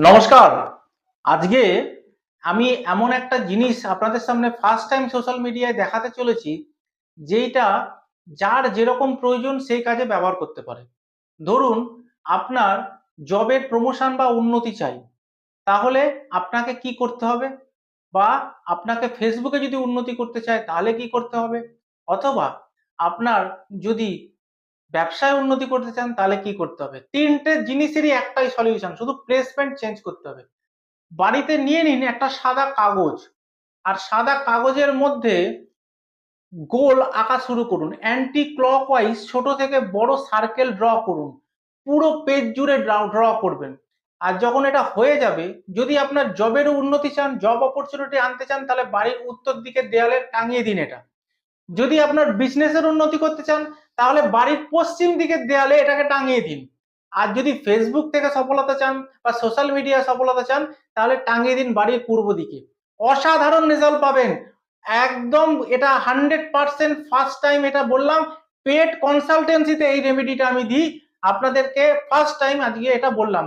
নমস্কার। আজকে আমি এমন একটা জিনিস আপনাদের সামনে ফার্স্ট টাইম সোশ্যাল মিডিয়ায় দেখাতে চলেছি, যেইটা যার যেরকম প্রয়োজন সেই কাজে ব্যবহার করতে পারে। ধরুন, আপনার জবের প্রমোশন বা উন্নতি চাই, তাহলে আপনাকে কি করতে হবে? বা আপনাকে ফেসবুকে যদি উন্নতি করতে চায় তাহলে কি করতে হবে? অথবা আপনার যদি ব্যবসায় উন্নতি করতে চান তাহলে কি করতে হবে? ৩ টে জিনিসেরই একটাই সলিউশন, শুধু প্লেসমেন্ট চেঞ্জ করতে হবে। বাড়িতে নিয়ে নিন একটা সাদা কাগজ, আর সাদা কাগজের মধ্যে গোল আঁকা শুরু করুন। অ্যান্টি ক্লকওয়াইজ ছোট থেকে বড় সার্কেল ড্র করুন। পুরো পেজ জুড়ে ড্র করবেন। আর যখন এটা হয়ে যাবে, যদি আপনার জবেরও উন্নতি চান, জব অপরচুনিটি আনতে চান, তাহলে বাড়ির উত্তর দিকের দেয়ালে টাঙিয়ে দিন এটা। যদি আপনার বিজনেসের উন্নতি করতে চান, তাহলে বাড়ির পশ্চিম দিকের দেয়ালে এটাকে টাঙিয়ে দিন। আর যদি ফেসবুক থেকে সফলতা চান বা সোশ্যাল মিডিয়া সফলতা চান, তাহলে টাঙিয়ে দিন বাড়ির পূর্ব দিকে। অসাধারণ রেজাল্ট পাবেন। একদম এটা 100% ফার্স্ট টাইম এটা বললাম। পেড কনসালটেন্সিতে এই রেমেডিটা আমি দিই আপনাদেরকে, ফার্স্ট টাইম আজকে এটা বললাম।